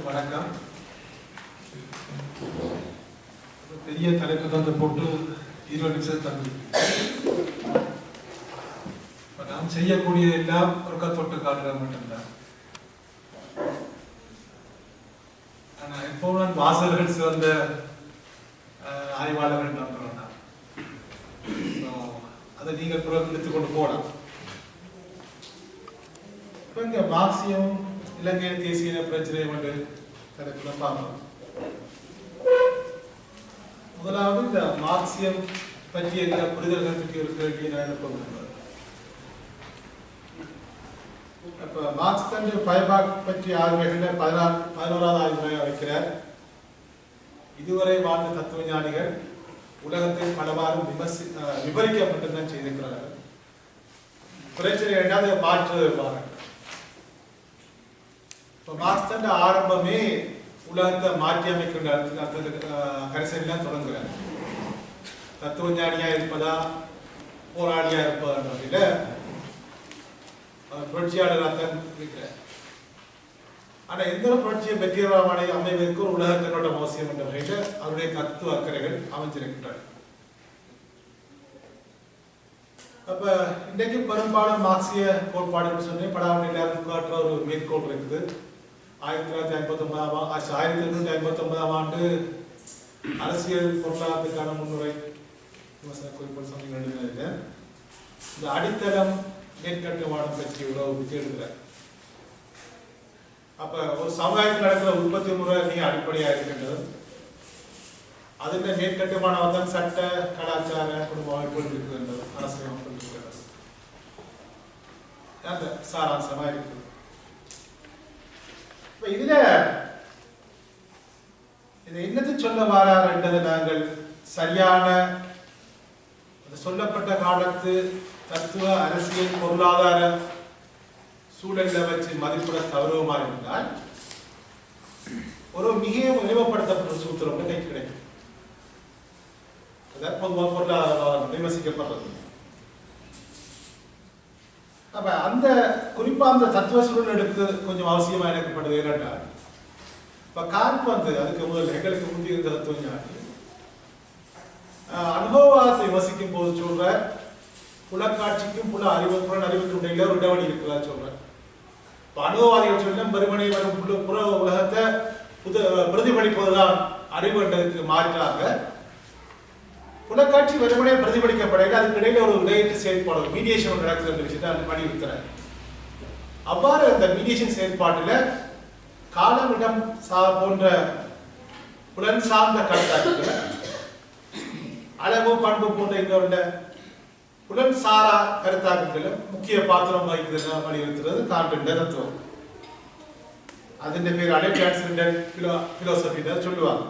வணக்கம். பெரிய தலைப்பு தந்து போட்டு 20 நிமிஷம் தந்து நாம் செய்யக்கூடிய எல்லாம் ஒரு தொட்டு காட்டுற மட்டும்தான். ஆனால் இப்போ நான் வாசகர்கள் சிறந்த ஆய்வாளர்கள் நம்புறேன். அதை நீங்கள் பிறகு எடுத்துக்கொண்டு போகலாம். இப்போ இங்கே மார்க்சியம் இலங்கை தேசிய பிரச்சனை கொண்டு தலைப்புல பார்க்கலாம். முதலாவது இந்த மார்க்சியம் பற்றிய எல்லா புரிதல்கள் பற்றி ஒரு கேள்வியை நான் எழுப்ப. இப்போ மார்க்ஸ் தன் ஃபைபாக் பற்றி ஆய்வுகளில் 11வது ஆய்வுகளை வைக்கிறார். இதுவரை வாழ்ந்த தத்துவ ஞானிகள் உலகத்தை பலவாறு விவரிக்கப்பட்டுதான் செய்திருக்கிறார்கள். பிரச்சனை இரண்டாவது மாற்றுவார்கள். இப்போ மார்க்ஸ் தன் ஆரம்பமே உலகத்தை மாற்றி அமைக்கின்ற கரிசனைலாம் தொடங்குகிறார். தத்துவ ஞானியா இருப்பதா போராளியா இருப்பதுல புரட்சியாளராக தான் இருக்கிறார். ஆனா எந்த புரட்சியை வெற்றிகரமான அமைவதற்கு ஒரு உலக கண்ணோட்டம் அவசியம் என்ற வகையில் அவருடைய தத்துவ அக்கறைகள் அமைஞ்சிருக்கின்றன. அப்ப இன்றைக்கு பெரும்பாலும் மார்க்சிய கோட்பாடு சொன்னேன் படாமல் எல்லாருக்கும் காட்டுற ஒரு மேற்கோள் இருக்குது. 1959ஆம் ஆண்டு அரசியல் பொருளாதாரத்துக்கான முன்னுரை குறிப்பிட்ட சொன்னீங்க. இந்த அடித்தளம் மேற்கட்டுமானம் பற்றி உறவு எழுதுகிறார். அப்ப ஒரு சமுதாயத்தில் நடக்கிற உற்பத்தி முறை நீங்க அடிப்படையா இருக்கின்றது. அதுல மேற்கட்டுமானம் தான் சட்ட கலாச்சார குடும்ப அமைப்புகள் இருக்கின்றது, அரசியல் அமைப்புகள் இருக்கின்றது. அந்த சாராம்சமா இருக்குது. இப்ப இதுல இது என்னது சொல்ல வாரார் என்றது நாங்கள் சரியான சொல்லப்பட்ட காலத்து தத்துவ அரசியல் பொருளாதார சூழலை வச்சு மதிப்பிட தவறுமா இருந்தால் ஒரு மிக எளிமைப்படுத்தப்பட்ட சூத்திரம் கைக்கு கிடைக்கும். பொதுவாக பொருளாதாரம் விமர்சிக்கப்படுறது. அப்ப அந்த குறிப்பா அந்த தத்துவ சூழலுக்கு கொஞ்சம் அவசியமா இணைக்கப்படுது. ஏனென்றால் இப்ப கார்ப் அதுக்கு முதல் எங்களுக்கு முந்தைய இருந்த தத்துவ ஞானி அனுபவவாதத்தை விமர்சிக்கும் போது சொல்ற புலக்காட்சிக்கும் புல அறிவுக்கும் இடையில ஒரு இடைவெளி இருக்கிறதா சொல்ற. அனுபவவாதிகள் சொல்ல வெறுமனை வரும் புற உலகத்தை பிரதிபலிப்பதுதான் அறிவு என்றதுக்கு மாற்றாக புலக்காட்சி வெறுமனை பிரதிபலிக்கப்படையில் அதுக்கு இடையில ஒரு இடையீட்டு செயல்பாடு மீடியேஷன் நடக்குது என்ற விஷயத்தை வலியுறுத்துறார். அவ்வாறு அந்த மீடியேஷன் செயல்பாட்டுல காலம் இடம் போன்ற புலன் சார்ந்த கருத்தாக்களை அளவு பண்பு போன்ற இன்னொரு புலன் சாரா கருத்தாக்கங்களும் முக்கிய பாத்திரம் வகிக்கிறது வலியுறுத்துறது காண்கின்ற தத்துவம். அதன் பேர் அலைட்ரான்செண்டல் பிலோசபி சொல்லுவாங்க.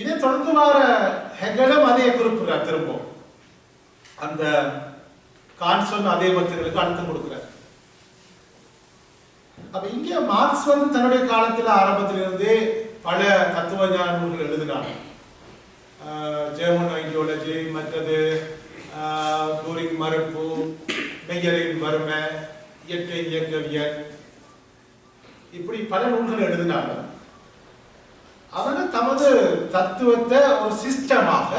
இதை தொடர்ந்து வர ஹெகலும் அதே குறிப்பிடுறார். திரும்ப அந்த கான்சன் அதே வர்த்தங்களுக்கு அர்த்தம் கொடுக்கிறார். அப்ப இங்கே மார்க்ஸ் தன்னுடைய காலத்தில் ஆரம்பத்திலிருந்தே பல தத்துவ ஞான நூல்கள் எழுதினாங்க. ஜெர்மன் ஐடியாலஜி, மற்றது டூரிங் மறுப்பு, மெய்யரின் வறுமை, இயற்கை இயக்கவியல், இப்படி பல நூல்கள் எழுதினாங்க. அவங்க தமது தத்துவத்தை ஒரு சிஸ்டமாக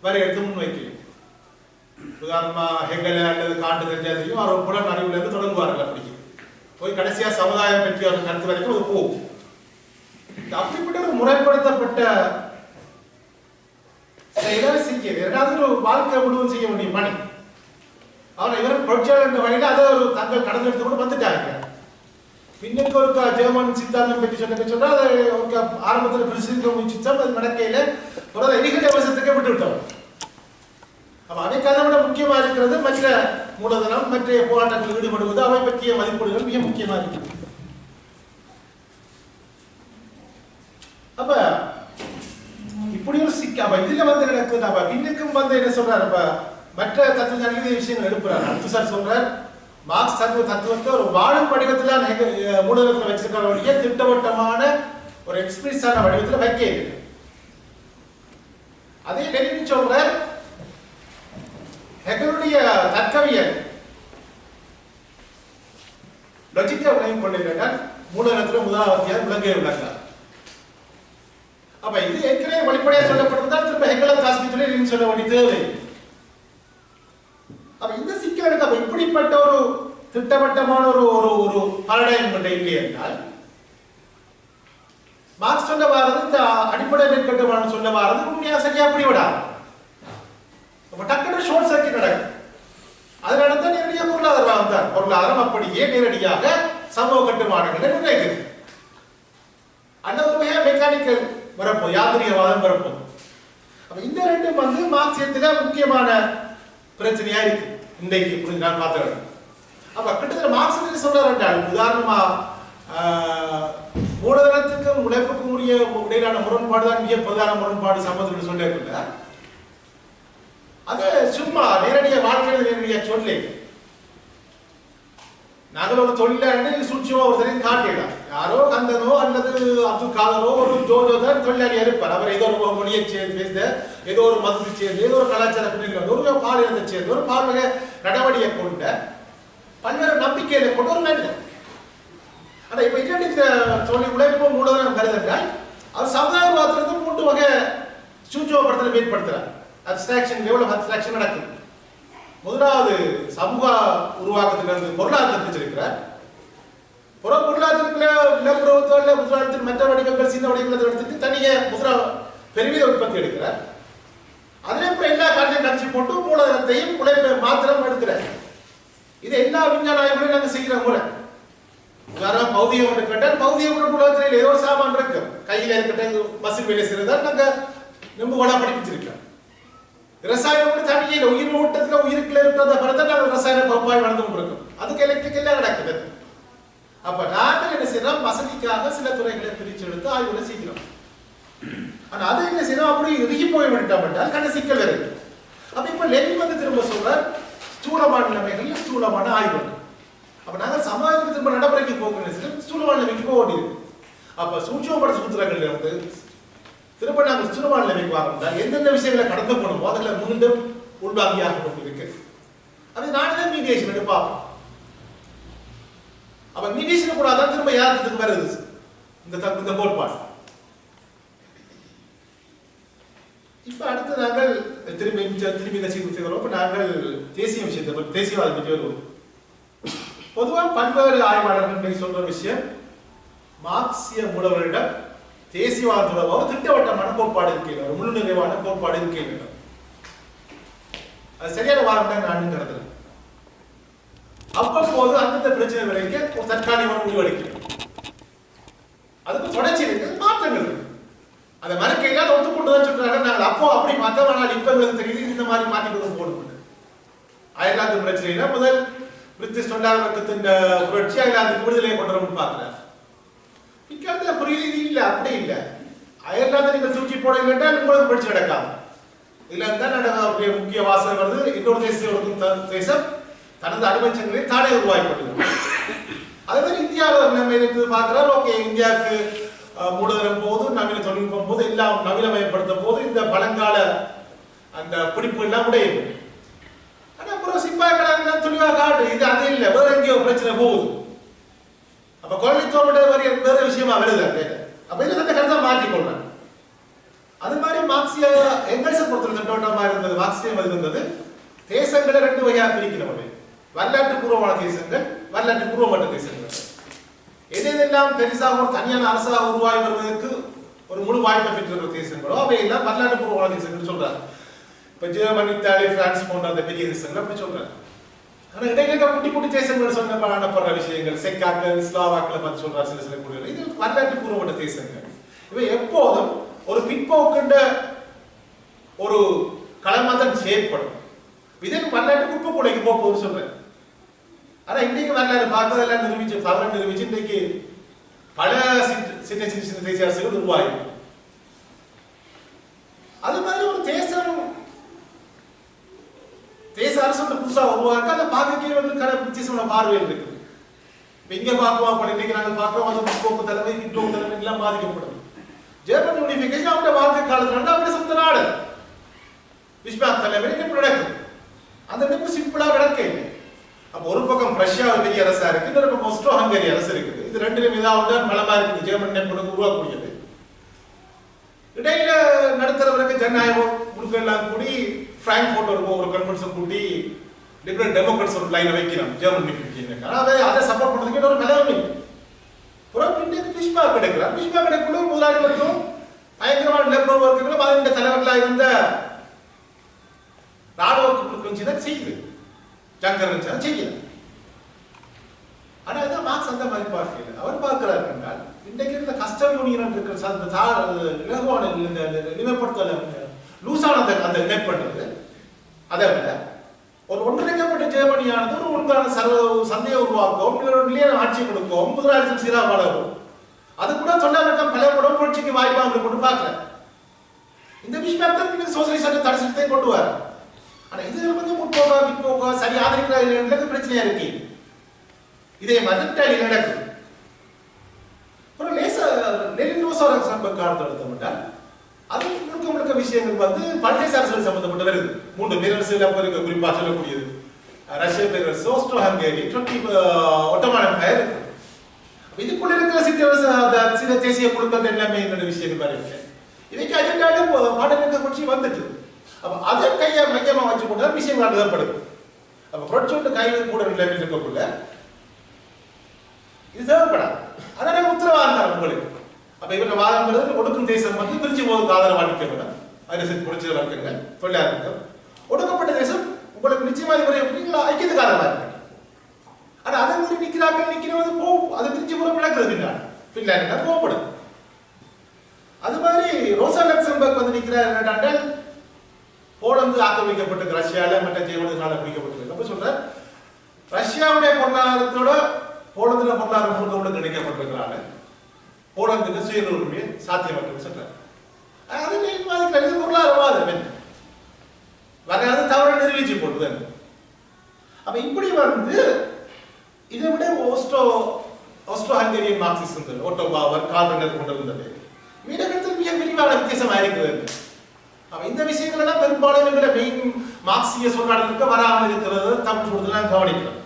வரையறுத்து முன்வைக்க. உதாரணமா ஹெகல் அல்லது காண்டு தெரிஞ்சாதையும் அவர் புலன் அறிவுல இருந்து தொடங்குவார்கள். அப்படி போய் கடைசியா சமுதாயம் பற்றி அவர் கருத்து வரைக்கும் அது போகும். அப்படிப்பட்ட ஒரு முறைப்படுத்தப்பட்ட இரண்டாவது ஒரு வாழ்க்கை முழுவதும் செய்ய வேண்டிய பணி. அவர் இவர் புரட்சியாளர் என்ற வகையில் அதை ஒரு தங்கள் கடந்து எடுத்து கூட வந்துட்டாங்க. பின்னுக்கு ஒரு ஜெர்மன் சித்தாந்தம் பற்றி சொன்னா அதை ஆரம்பத்தில் பிரசிக்க முயற்சிச்சா அது நடக்கையில ஒரு எரிகட்ட அவசரத்துக்கே விட்டு விட்டோம். அப்ப அவைக்கு அதை விட முக்கியமா இருக்கிறது மற்ற மூலதனம், மற்ற போராட்டத்தில் ஈடுபடுவது, அவை பற்றிய மதிப்பீடுகள் மிக முக்கியமா இருக்கு. அப்ப இப்படி ஒரு சிக்கா இதுல நடக்குது. அப்ப பின்னுக்கும் என்ன சொல்றாரு, மற்ற தத்துவ விஷயங்கள் எடுப்புறாரு. அடுத்து சார் சொல்றார், மார்க்ஸ் தத்துவத்தை ஒரு வாழும் வடிவத்துல மூலதனத்தில் வச்சிருக்கிற வழியே திட்டவட்டமான ஒரு எக்ஸ்பிரஸான வடிவத்தில் வைக்க. அதே லெனின் சொல்றார், ஹெகலுடைய தர்க்கவியல் லாஜிக்கா கொள்ளையிட்டால் மூலதனத்தில் முதலாவதியார் விலங்கை விளக்கார். அப்ப இது ஏற்கனவே வெளிப்படையாக சொல்லப்பட்டிருந்தால் திரும்ப ஹெகல தாஸ்கி சொல்ல வேண்டிய தேவை. அப்ப இந்த சிக்கலுக்கு அப்ப இப்படிப்பட்ட ஒரு திட்டவட்டமான ஒரு ஒரு பாரடைம் இல்லை என்றால் மார்க்ஸ் சொல்ல வாரது இந்த அடிப்படை மேற்கட்டுமான சொல்ல வாரது உண்மையா சரியா அப்படி விடாது. அப்ப டக்குனு ஷார்ட் சர்க்கிட் நடக்கும். அது நடந்த நேரடியாக பொருளாதாரம் தான். பொருளாதாரம் அப்படியே நேரடியாக சமூக கட்டுமானங்களை நிர்ணயிக்கிறது. அந்த ஒரு வகையா மெக்கானிக்கல் வரப்போ யாத்திரிகவாதம் வரப்போ. அப்ப இந்த ரெண்டும் வந்து மார்க்சியத்துல முக்கியமான பிரச்சனையா இருக்கு இன்றைக்கு நான் பார்த்துறேன். அப்ப கிட்டத்தட்ட மார்க்ஸ் சொல்றாரு என்றால் உதாரணமா மூலதனத்துக்கும் உழைப்புக்கும் உரிய இடையிலான முரண்பாடு தான் மிக பிரதான முரண்பாடு சம்பந்தம் சொல்லியிருக்கல. அது சும்மா நேரடிய வாழ்க்கையில் நேரடியா சொல்லி நாங்கள் ஒரு தொழிலாளி சூழ்ச்சியோ ஒருத்தரையும் காட்டிடலாம். யாரோ கந்தனோ அல்லது அப்துல் காதரோ ஒரு ஜோஜோ தான் தொழிலாளியா இருப்பார். அவர் ஏதோ ஒரு மொழியை சேர்ந்த ஏதோ ஒரு மதத்தை சேர்ந்து ஏதோ ஒரு கலாச்சார பின்னணி ஒரு பாலினத்தை சேர்ந்து ஒரு பால்வகை நடவடிக்கை கொண்ட பல்வேறு நம்பிக்கையில கொண்ட ஒரு மனிதன். ஆனா இப்ப இந்த தொழில் உழைப்பு மூலதனம் கருதுன்றால் அவர் சமுதாயவாதத்திலிருந்து 3 வகை சூட்சுமப்படுத்தலை ஏற்படுத்துறார். அப்ஸ்ட்ராக்ஷன் லெவல் ஆஃப் அப்ஸ்ட்ராக்ஷன் நடக்குது. முதலாவது சமூக உருவாக்கத்திலிருந்து பொருளாதாரத்தை பிரிச்சிருக்கிறார். பொருளாதாரத்துல நிலப்புறத்துல முதலாளத்தின் மற்ற வடிவங்கள் சின்ன வடிவங்களை எடுத்துட்டு தனியே பெருமித உற்பத்தி எடுக்கிறார். அதுல அப்புறம் எல்லா காரணத்தையும் கட்சி போட்டு மூலதனத்தையும் உழைப்பை மாத்திரம் எடுக்கிறார். இது எல்லா விஞ்ஞான ஆய்வுகளையும் நாங்கள் செய்கிற முறை. உதாரணம் பௌதிகம் ஒன்று கேட்டால் பௌதிகம் உலகத்தில் ஏதோ சாமான் இருக்கு கையில இருக்கட்டும் மசில் வேலை செய்யறதா நாங்க நம்புவலா படிப்பிச்சிருக்கோம். ரசாயனம் கூட தனியே உயிர் ஓட்டத்துல உயிருக்குள்ள இருக்கிறத பிறகு நாங்கள் ரசாயன பகுப்பாய்வு நடந்து கொண்டிருக்கோம். அதுக்கு எலக்ட்ரிக்கல்ல நடக்குது. அப்ப நாங்கள் என்ன செய்யறோம் வசதிக்காக சில துறைகளை பிரிச்சு எடுத்து ஆய்வுகளை செய்கிறோம். ஆனா அது என்ன செய்யறோம் அப்படி இறுகி போய் விட்டோம்னால் கண்ட சிக்கல் இருக்கு. அப்ப இப்ப லெனின் வந்து திரும்ப சொல்றார் ஸ்தூலமான நிலைமைகள் ஸ்தூலமான ஆய்வுகள். அப்ப நாங்கள் சமாஜத்துக்கு திரும்ப நடைமுறைக்கு போகணும் ஸ்தூலமான நிலைமைக்கு போக வேண்டியிருக்கு. அப்ப சூட்சுமப்பட்ட சூத்திரங்கள்ல வந்து திரும்ப நாங்கள் ஸ்தூலமான நிலைமைக்கு வாங்கணும். எந்தெந்த விஷயங்களை கடந்து போகணுமோ அதில் மீண்டும் உள்வாங்கியாக கொண்டு இருக்கு. அது நானே மீடியேஷன் எடுப்பாங்க. அப்ப மீடியேஷன் கூட அதான் திரும்ப யாருக்கு வருது இந்த கோட்பாடு. இப்ப அடுத்து நாங்கள் திரும்பி இந்த செய்கிறோம். இப்ப நாங்கள் தேசிய விஷயத்தை தேசியவாதம் பற்றி வருவோம். பொதுவாக பல்வேறு ஆய்வாளர்கள் சொல்ற விஷயம் மார்க்சிய மூலவரிடம் தேசியவாதத்தோட ஒரு திட்டவட்டமான கோட்பாடு இருக்கின்ற ஒரு முழு நிறைவான கோட்பாடு இருக்கின்ற அது சரியான வாரம் தான் நான் கருதுறேன். அவ்வப்போது அந்தந்த பிரச்சனை வரைக்கும் ஒரு தற்காலிகமான முடிவெடுக்கிறேன். அதுக்கு தொடர்ச்சி இருக்கு மாற்றங்கள் இருக்கு. அதை மறக்கையில ஒத்துக்கொண்டுதான் சொல்றாங்க. நாங்கள் அப்போ அப்படி மாற்றோம். ஆனால் இப்ப எங்களுக்கு தெரியுது இந்த மாதிரி மாற்றிக்கொண்டு போடுவோம். அயர்லாந்து பிரச்சனையில முதல் பிரிட்டிஷ் தொழிலாளர் வர்க்கத்தின் புரட்சி அயர்லாந்துக்கு விடுதலையை கொண்டு வரணும்னு பார்க்கிறார். இக்காலத்துல புரியுது இல்ல அப்படி இல்ல. அயர்லாந்து நீங்க தூக்கி போட இல்லைன்னா உங்களுக்கு படிச்சு கிடக்காது. இதுல இருந்தா நடக்கக்கூடிய முக்கிய வாசகம் வருது. இன்னொரு தேசம் தனது அடிமைச்சங்களை தானே உருவாக்கப்படுது. அதே மாதிரி இந்தியாவில் நம்ம இருக்கு பார்க்கிறார். ஓகே இந்தியாவுக்கு மூலதனம் போது நவீன தொழில்நுட்பம் போது எல்லாம் நவீனமயப்படுத்தும் போது இந்த பழங்கால அந்த பிடிப்பு எல்லாம் உடையுது. ஆனா அப்புறம் சிப்பாய்கள் தெளிவாக காட்டு இது அது இல்லை வேற எங்கேயோ பிரச்சனை போகுது. அப்ப கொள்ளைத்துவம் வேற விஷயமா வருது. அப்ப இதுல அந்த கருத்தை மாற்றிக்கொள்றேன். அது மாதிரி மார்க்சிய எங்கல்ஸை பொறுத்தவரை திட்டவட்டமா இருந்தது. மார்க்சியம் இருந்தது தேசங்களை 2 வகையா பிரிக்கிறவங்க. வரலாற்று பூர்வமான தேசங்கள் வரலாற்று பூர்வமற்ற தேசங்கள். எதெல்லாம் பெரிசாக ஒரு தனியான அரசாக உருவாகி வருவதற்கு ஒரு முழு வாய்ப்பை பெற்றிருக்கிற தேசங்களோ அவையெல்லாம் வரலாற்று பூர்வமான தேசங்கள் சொல்றாங்க. இப்ப ஜெர்மனி இத்தாலி பிரான்ஸ் போன்ற அந்த பெரிய தேசங்கள் அப்படி சொல்றாங்க. ஆனா இடையில குட்டி குட்டி தேசங்கள் சொன்னப்படுற விஷயங்கள் செக்காக்கள் ஸ்லாவாக்களை பற்றி சொல்றாரு சில கூடிய இது வரலாற்று பூர்வமான தேசங்கள். இவை எப்போதும் ஒரு பிற்போக்குண்ட ஒரு களமாதான் செயற்படும். இதன் வரலாற்று குப்பை கூடைக்கு போகுது சொல்றேன். ஆனா இன்னைக்கு வரலாறு பார்த்ததெல்லாம் நிரூபிச்சு தவறு நிரூபிச்சு இன்னைக்கு பல சின்ன சின்ன சின்ன தேசிய அரசுகள் உருவாயிருக்கு. அது மாதிரி ஒரு தேச அரசு புதுசா உருவாக்க அந்த பார்க்க வித்தியாசமான பார்வையில் இருக்குது. இங்க பார்க்குவோம் இன்னைக்கு நாங்கள் பார்க்கிறோம் அது முற்போக்கு தலைமை பிற்போக்கு தலைமை எல்லாம் பாதிக்கப்படும். ஜெர்மன் யூனிபிகேஷன் அவருடைய வாழ்க்கை காலத்துல அவருடைய சொந்த நாடு பிஸ்மார்க் தலைமை இப்படி நடக்குது. அந்த நினைப்பு சிம்பிளா நடக்க இல்லை. அப்போ ஒரு பக்கம் ரஷ்யா பெரிய அரசா இருக்கு, இன்னொரு பக்கம் ஆஸ்ட்ரோ ஹங்கேரி அரசு இருக்குது. இது ரெண்டிலும் ஏதாவது பலமா இருக்குது ஜெர்மன் கொண்டு உருவாக்கக்கூடியது. இடையில நடத்துறவருக்கு ஜனநாயகம் முழுக்க எல்லாம் கூடி பிராங்க்ஃபர்ட் ஒரு கான்ஃபரன்ஸ் கூட்டி டிஃபரெண்ட் டெமோக்ராட்ஸ் ஒரு லைனை வைக்கிறோம் ஜெர்மன். அதை சப்போர்ட் பண்றதுக்கு ஒரு நிலைமை. அப்புறம் பின்னுக்கு பிஷ்மா கிடைக்கிறார். பிஷ்மா கிடைக்குள்ள முதலாளிகளுக்கும் பயங்கரமான நிலப்பரவர்களும் அதன் தலைவர்களாக இருந்த ராணுவ குழுக்கள் செய்யுது, ஜங்கரன் செய்யல. ஆனா இதான் மார்க்ஸ் அந்த மாதிரி பார்க்கல. அவர் பார்க்கிறார் என்றால் இன்றைக்கு இருந்த கஸ்டம் யூனியன் இருக்கிற இலகுவான நிலைப்படுத்தல லூசான அந்த இணைப்பண்றது, அதை விட ஒரு ஒன்றிணைக்கப்பட்ட ஜெர்மனியானது ஒரு ஒழுங்கான சந்தையை உருவாக்கும், நிலையான ஆட்சி கொடுக்கும், முதலாளிகள் சீரா வளரும். அது கூட தொழிலாளர்கள் பலப்படும் புரட்சிக்கு வாய்ப்பாக கொண்டு பார்க்கிறேன். இந்த விஷயத்தை சோசியலிஸ்ட் தடை கொண்டு வர. ஆனா இது வந்து முற்போக்கா பிற்போக்கா சரி ஆதரிக்கிற பிரச்சனையா இருக்கு. இதே மாதிரி நடக்குது. எடுத்தோம்னா அது முழுக்க விஷயங்கள் வந்து பல்வேறு அரசுகள் சம்பந்தப்பட்டு வருது. 3 பேரரசுகள் குறிப்பாக சொல்லக்கூடியது ரஷ்ய பேரரசு, ஆஸ்ட்ரோ ஹங்கேரி, ஒட்டோமான் எம்பயர் இருக்கு. இதுக்குள்ள இருக்கிற சில தேசிய குழுக்கள் எல்லாமே என்னோட விஷயங்கள் பாருங்க. இதுக்கு அஜெண்டாலும் பாடநெறி பற்றி வந்துட்டு அப்ப அதை கையை மையமா வச்சு கொண்டு விஷயங்கள் அணுகப்படுது. அப்ப புரட்சியோட்டு கைது கூட நிலைமையில் இருக்கக்குள்ள இது தேவைப்படாது. அதனால உத்தரவாதம் உங்களுக்கு. அப்ப இவர வாதம் வருது ஒடுக்கும் தேசம் வந்து பிரிச்சு போதுக்கு ஆதரவு அளிக்கப்படும். அதில் புரட்சி வர்க்கங்கள் தொழிலாளர்கள் ஒடுக்கப்பட்ட தேசம் உங்களுக்கு நிச்சயமா இவரை ஐக்கியத்துக்கு ஆதரவா இருக்கு. ஆனா அதை மாதிரி நிக்கிறது போகும், அது பிரிச்சு போற நடக்குது பின்னாடி போகப்படும். அது மாதிரி ரோசா லக்சம்பர்க் வந்து நிக்கிறார் என்னடாண்டால் போலந்து ஆக்கிரமிக்கப்பட்டு ரஷ்யால மற்ற ஜெர்மனியால பிடிக்கப்பட்டிருக்கு. அப்ப சொல்ற ரஷ்யாவுடைய பொருளாதாரத்தோட போலந்துல பொருளாதாரம் முழுக்க இணைக்கப்பட்டிருக்கிறாங்க. போலந்துக்கு சுயநூறுமே சாத்தியமற்றது சொல்றாரு. அது பொருளாதாரவாதம் என்ன வராது தவறு நிரூபிச்சு போடுது. அப்ப இப்படி வந்து இதை விட ஆஸ்ட்ரோ ஹங்கேரியன் மார்க்சிஸ்ட் ஓட்டோ பாவர் கார்பனர் கொண்டு வந்தது மீனகத்தில் மிக விரிவான வித்தியாசமா இருக்குது. அப்ப இந்த விஷயங்கள் எல்லாம் பெரும்பாலும் எங்களை மெயின் மார்க்சிய சொல்லாடலுக்கு வராமல் இருக்கிறது தமிழ் சொல்றதுலாம் கவனிக்கிறோம்.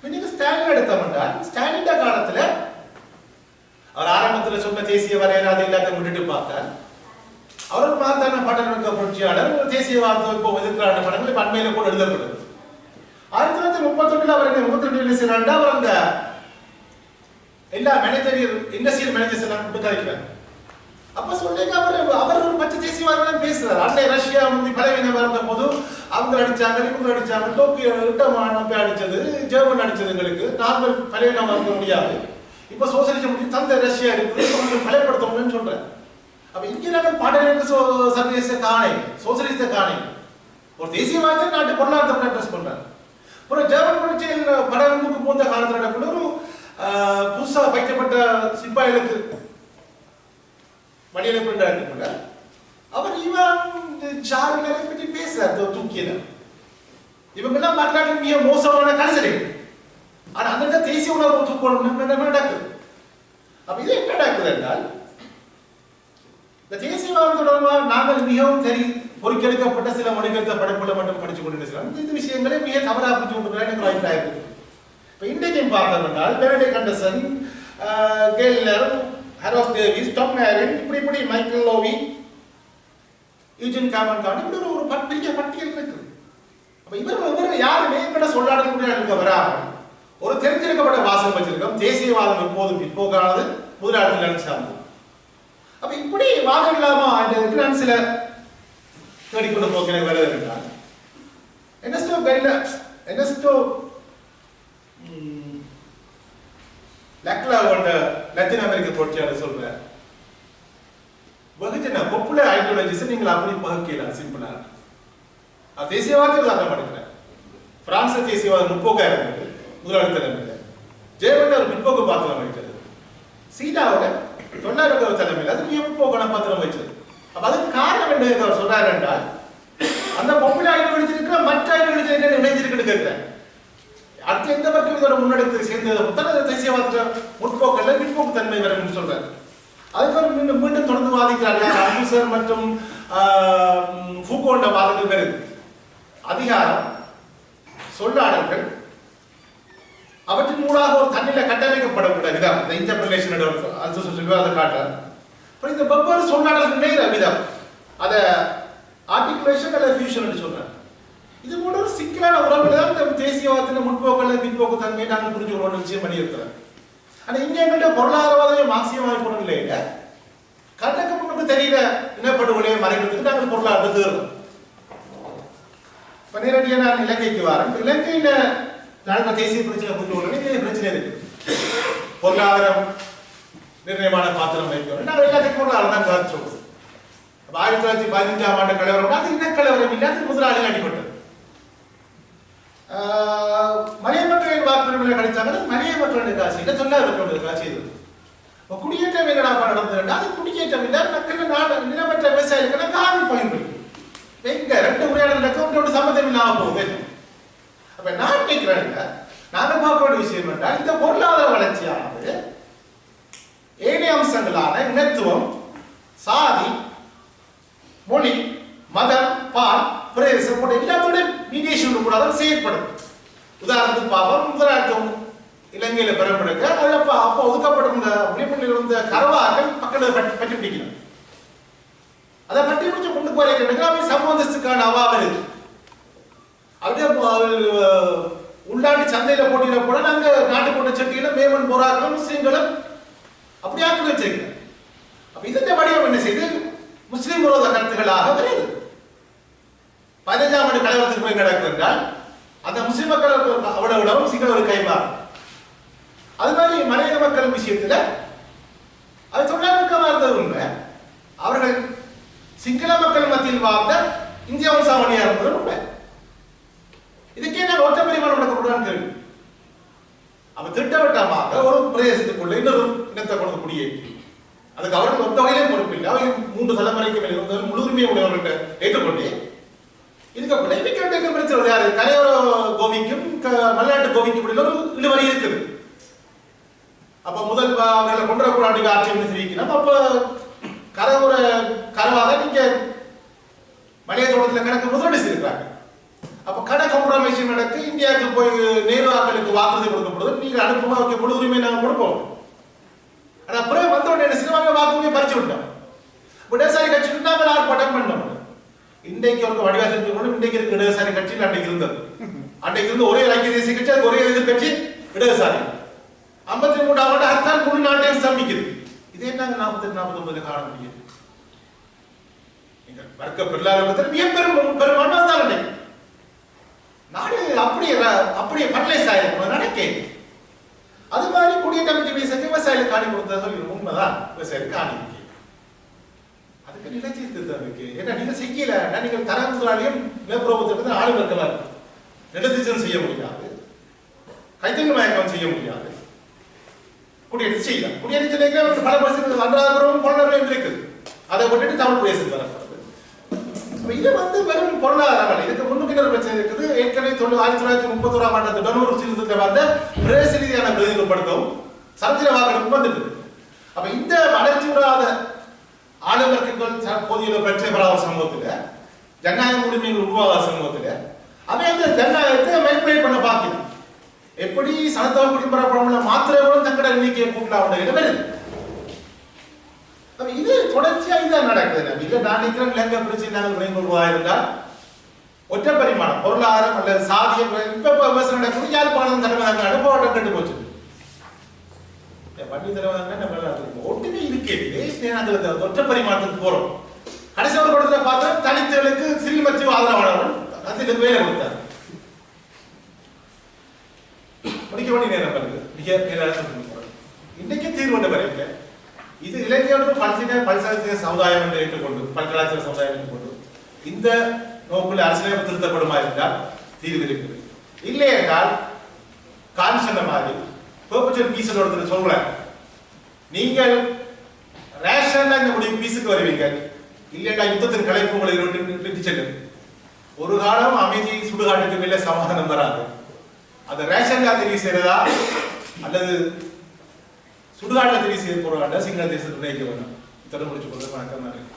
இன்னைக்கு ஸ்டாலின் எடுத்தோம்னா ஸ்டாலின் காலத்துல அவர் ஆரம்பத்துல சொன்ன தேசிய வரையறை அது எல்லாத்தையும் விட்டுட்டு பார்த்தார். அவர் மாத்தான பாடல்களுக்கு புரட்சியாளர் தேசியவாதத்தை இப்போ எதிர்க்கிறான படங்கள் இப்ப அண்மையில கூட எழுதப்படுது. 1931 அவர் 32 செய்யறாண்டா அவர் அந்த எல்லா மேனேஜரியல் இண்டஸ்ட்ரியல் மேனேஜர்ஸ் எல்லாம் கூப்பிட்டு கதைக்கிறார். அப்ப சொல்லிங்க அவர் ஒரு பச்சை தேசியவாதம் பேசுறாரு. அன்னை ரஷ்யா முந்தி பலவீனம் இருந்த போது அவங்க அடிச்சாங்க, இவங்க அடிச்சாங்க, டோக்கியோ இட்டமானப்ப அடிச்சது, ஜெர்மன் அடிச்சது, எங்களுக்கு நாங்கள் பலவீனம் இருக்க முடியாது, இப்ப சோசியலிசம் முடிச்சு தந்த ரஷ்யா இருக்குது பலப்படுத்தணும்னு சொல்றேன். அப்ப இங்க நாங்கள் பாடலுக்கு சர்வதேச காணை சோசியலிஸ்ட காணை ஒரு தேசியவாதத்தை நாட்டு பொருளாதாரத்தை அட்ரஸ் பண்றாங்க. அப்புறம் ஜெர்மன் புரட்சியில் படகுக்கு போந்த காலத்தில் நடக்கிற ஒரு புதுசா வைக்கப்பட்ட சிப்பாய்களுக்கு மணியனுக்கு அவர் இவன் சாருங்களை பற்றி பேசுறார் தூக்கியில. இவங்க எல்லாம் மாநாட்டில் மிக மோசமான கலைஞர்கள். ஆனா அந்த தேசிய உணர்வு தூக்கணும் நடக்குது. அப்ப இது என்ன நடக்குது என்றால் இந்த தேசியவாதம் தொடர்பாக நாங்கள் மிகவும் பொறிக்கெடுக்கப்பட்ட சில மொழிபெயர்த்த படைப்புகளை மட்டும் படிச்சு கொண்டிருக்கிறோம். இந்த விஷயங்களே மிக தவறாக புரிஞ்சு கொண்டிருக்கிறார் எனக்கு அபிப்பிராயம் இருக்கு. இப்ப இன்றைக்கும் பார்த்தோம் என்றால் பெனடிக்ட் ஆண்டர்சன், கெல்லர், ஹரோஸ் டேவிஸ், டாம் மேரின், இப்படி மைக்கேல் லோவி, யூஜின் காமன் இப்படி ஒரு பெரிய பட்டியல் இருக்குது. அப்ப இவர் யாருமே கூட சொல்லாடக்கூடிய வராமல் ஒரு தெரிஞ்சிருக்கப்பட்ட வாசகம் வச்சிருக்கோம். தேசியவாதம் எப்போதும் பிற்போக்கானது, முதலாளிகள் நினைச்சாங்க. அப்ப இப்படி வாதம் இல்லாம நான் சில தேடிக்கொண்டு போக்கிற வேலை இருக்கிறாங்க. லத்தீன் அமெரிக்க புரட்சியாளர் சொல்ற வெகுஜன பாப்புலர் ஐடியாலஜிஸ் நீங்கள் அப்படி பகுக்கலாம் சிம்பிளா. தேசியவாதத்தை உதாரணம் எடுக்கிறேன். பிரான்ஸ் தேசியவாதம் முற்போக்கா இருந்தது முதலாளி தலைமையில், ஜெர்மன் ஒரு பிற்போக்கு பாத்திரம் வைத்தது, சீனாவோட தொழிலாளர்கள் தலைமையில் அது மிக முற்போக்கான பாத்திரம் வைத்தது. அப்ப அதுக்கு காரணம் என்ன அவர் சொல்றாரு என்றால் அந்த பாப்புலர் ஐடியாலஜி இருக்கிற மற்ற ஐடியாலஜி என்ன இணைஞ்சிருக்குன்னு கேட்கிறேன். அடுத்து எந்த வரைக்கும் இதோட முன்னெடுத்து சேர்ந்தது தேசியவாதத்தில் முற்போக்கல்ல பிற்போக்கு தன்மை வரும் சொல்றாரு. அதுக்கு மீண்டும் தொடர்ந்து வாதிக்கிறார்கள். அல்தூசர் மற்றும் ஃபூகோண்ட வாதங்கள் வருது. அதிகாரம், சொல்லாடல்கள், அவற்றின் மூலமாக ஒரு தண்ணியில் கட்டமைக்கப்படக்கூடிய விதம் இந்த இன்டர்பிரேஷன் அதை காட்ட அப்புறம் இந்த வெவ்வேறு சொல்லாடல் இணைகிற விதம் அதை ஆர்டிகுலேஷன் அல்லது ஃபியூஷன் சொல்றேன். இது போன்ற ஒரு சிக்கலான உறவுல தான் இந்த தேசியவாதத்தின் முற்போக்கு பிற்போக்கு தன்மையை நாங்கள் புரிஞ்சு கொள்ள விஷயம் பண்ணியிருக்கிறோம். ஆனா இங்க எங்கிட்ட பொருளாதாரவாதமே மார்க்சியமாக போனோம் இல்லையா, கண்ணுக்கு முன்னுக்கு தெரியல இனப்படுகொலையை மறைக்கிறதுக்கு நாங்கள் பொருளாதாரத்தை தேர்வோம். இப்ப நேரடியாக நான் இலங்கைக்கு வரேன். இலங்கையில நாங்கள் தேசிய பிரச்சனை புரிஞ்சு கொள்ள பிரச்சனை இருக்கு. பொருளாதாரம் நிர்ணயமான பாத்திரம் வைக்கிறோம். நாங்கள் எல்லாத்தையும் பொருளாதாரம் தான் கருத்து. 1915ஆம் ஆண்டு கலவரம் அது இனக்கலவரம் இல்லை, அது முதலாளிகள் அடிபட்டது. மலைய மக்களின் வாக்குரிமையை கிடைச்சாங்க. மலைய மக்களுடைய காட்சி இல்லை, தொழிலாளர் மக்களுடைய காட்சி இது. குடியேற்றம் எங்கடாப்பா நடந்ததுன்னா அது குடியேற்றம் இல்லை, மக்கள் நாடு நிலமற்ற விவசாயிகளுக்கு காவி பயன்படுது. எங்க ரெண்டு உரையாடலுக்கு ஒன்றோடு சம்மந்தம் இல்லாம போகுது. அப்ப நான் நினைக்கிறேன், நாங்கள் பார்க்க வேண்டிய விஷயம் என்றால் இந்த பொருளாதார வளர்ச்சியானது ஏனைய அம்சங்களான இனத்துவம், சாதி, மொழி, மதம், பால், பிரதேசம் போன்ற எல்லாத்தோட மீடியேஷன் கூட செயற்படும். உதாரணத்துக்கு பார்ப்போம், முதலாளித்துவம் இலங்கையில பெறப்படுக்க அப்போ ஒதுக்கப்பட்டிருந்த உரிமையில் இருந்த கரவாக்கள் மக்களை பற்றி பிடிக்கணும். அதை பற்றி பிடிச்ச கொண்டு போய் சமூகத்துக்கான அவாவ இருக்கு. அப்படியே உள்நாட்டு சந்தையில போட்டியில கூட நாங்க நாட்டுக்கோட்டை சட்டியில மேமன் போராக்களும் முஸ்லீம்களும் அப்படி ஆக்கி வச்சிருக்கிறோம். அப்ப இதன் வடிவம் என்ன செய்து முஸ்லீம் விரோத கருத்துக்களாக வருது. 15ஆம் ஆண்டு கலவரத்துக்கு போய் நடக்குது என்றால் அந்த முஸ்லிம் மக்கள் அவ்வளவு சிங்கள ஒரு கைமாறு. அது மாதிரி மலையக மக்கள் விஷயத்துல அது தொழிலாளர்களாக இருந்தது உண்மை. அவர்கள் சிங்கள மக்கள் மத்தியில் வாழ்ந்த இந்திய வம்சாவளியா இருந்தது உண்மை. இதுக்கே நான் ஒற்றை பரிமாணம் நடக்கப்படுறான்னு கேள்வி. அவ திட்டவட்டமாக ஒரு பிரதேசத்துக்குள்ள இன்னொரு இனத்தை கொண்டு குடியேற்றி அதுக்கு அவர்கள் ஒத்த வகையிலே பொறுப்பில்லை. அவை 3 தலைமுறைக்கு மேல் இருந்தவர்கள் முழுமையை உடையவர்கள்ட்ட ஏற்றுக்கொண்டு இதுக்கப்புறம் இன்னைக்கு பிரச்சனை யாரு கரையோர கோவிக்கும் மலைநாட்டு கோவிக்கும் இடையில ஒரு இழுவரி இருக்குது. அப்ப முதல் அவர்களை கொண்டக்கூடாது ஆட்சி தெரிவிக்கணும். அப்ப கரையோர கரவாக நீங்க மலைய தோட்டத்தில் கணக்கு முதலீடு செய்திருக்கிறாங்க. அப்ப கடை கம்ப்ரமைசேஷன் நடக்கு இந்தியாவுக்கு போய் நேரு ஆக்களுக்கு வாக்குறுதி கொடுக்கப்படுது. நீங்க அனுப்புமா முழு உரிமை நாங்கள் கொடுப்போம். ஆனா அப்புறம் வந்த உடனே சிறுவாங்க வாக்குரிமையை பறிச்சு விட்டோம். இடதுசாரி கட்சி நாங்கள் ஆர்ப்பாட்டம் பண்ணோம். இன்றைக்கு ஒரு வடிவாக இன்றைக்கு இருக்கு இடதுசாரி கட்சியில் அன்றைக்கு இருந்தது. அன்றைக்கு இருந்து ஒரே ஐக்கிய தேசிய கட்சி, அது ஒரே எதிர்கட்சி இடதுசாரி. 53ஆம் ஆண்டு அரசால் முழு நாட்டையும் ஸ்தம்பிக்குது. இதே நாங்கள் 48-49 காண முடியும். வர்க்க பொருளாதாரத்தில் மிக பெரும்பான்மை தான் அன்றைக்கு நாடு அப்படியே பரலைஸ் ஆயிருக்கும் நினைக்கிறேன். அது மாதிரி குடியேற்றம் பற்றி பேச விவசாயிகளுக்கு காணி கொடுத்தது உண்மைதான். விவசாயிகளுக்கு காணி இருக்கு, அதுக்கு நிலைச்சிருத்தம் இருக்கு. ஏன்னா நீங்க செய்யல, நீங்கள் தர முதலாளியும் நிலப்பிரபுத்திற்கு ஆளு வர்க்கமா இருக்கு. நிலத்திச்சம் செய்ய முடியாது, கைத்தறி மயக்கம் செய்ய முடியாது. குடியேற்றம் செய்யலாம். குடியேற்றம் பல பரிசு அன்றாதபுரமும் பொருளாதாரம் இருக்குது. அதை விட்டுட்டு தமிழ் பேச வரப்படுது. இது வெறும் பொருளாதாரம். இதுக்கு முன்னுக்கு பிரச்சனை இருக்குது. ஏற்கனவே 1931ஆம் ஆண்டு டொனூர் சீர்திருத்தத்தை வந்த பிரதேச ரீதியான பிரதிநிதிப்படுத்தவும் சரத்திர வாக்கெடுப்பு வந்துட்டு. அப்ப இந்த வளர்ச்சி விடாத ஆளுநர்கள் போதிய பிரச்சனை படாத சமூகத்துல ஜனநாயக உரிமைகள் உருவாகாத சமூகத்துல அவை அந்த ஜனநாயகத்தை மேல்புலேட் பண்ண பார்க்கணும். எப்படி சனத்தவ குடிப்பரப்படமுள்ள மாத்திரைகளும் தங்கட எண்ணிக்கையை கூட்டலாம் இடமே. இது தொடர்ச்சியா இதுதான் நடக்குது. இல்ல நான் நினைக்கிறேன் இலங்கை பிரச்சனை நாங்கள் விளைவுருவா இருந்தால் ஒற்றை பரிமாணம் பொருளாதாரம் அல்லது சாதியம் இப்ப விவசாயம் நடக்குது. யாழ்ப்பாணம் தலைமையாக போராட்டம் கண்டு போச்சு. பள்ளி தலைமையாக ஒட்டுமே இருக்கிறது. ஒற்றை பரிமாணத்துக்கு போறோம். கடைசி ஒரு கூடத்துல பார்த்தா தனித்தலுக்கு சிறில் வச்சு ஆதரவாளர்கள் அதுக்கு வேலை கொடுத்தார். முடிக்க வேண்டிய நேரம் வருது. மிக நேரம் இன்னைக்கு தீர்வு வரைக்க இது இலங்கையோட பல்சாத்திய சமுதாயம் என்று ஏற்றுக்கொண்டு பல்கலாச்சார சமுதாயம் ஏற்றுக்கொண்டு இந்த நோக்கில் அரசியலமைப்பு திருத்தப்படுமா என்றால் தீர்வு இருக்குது. இல்லை என்றால் கான்சன மாதிரி பர்பச்சுவல் பீஸ் ஒருத்தர் சொல்றேன், நீங்கள் ரேஷன் இந்த முடிவு பீஸுக்கு வருவீங்க, இல்லைன்னா யுத்தத்தின் கலைப்பு உங்களை செல்லு. ஒரு காலம் அமைதி சுடுகாட்டுக்கு மேல சமாதானம் வராது. அந்த ரேஷன் தெரிவு செய்யறதா அல்லது சுடுகாட்டில் தெரிவு செய்ய போறாங்க சிங்கள தேசத்தை நினைக்க வேணும். இத்தனை முடிச்சு கொண்டு வணக்கம்.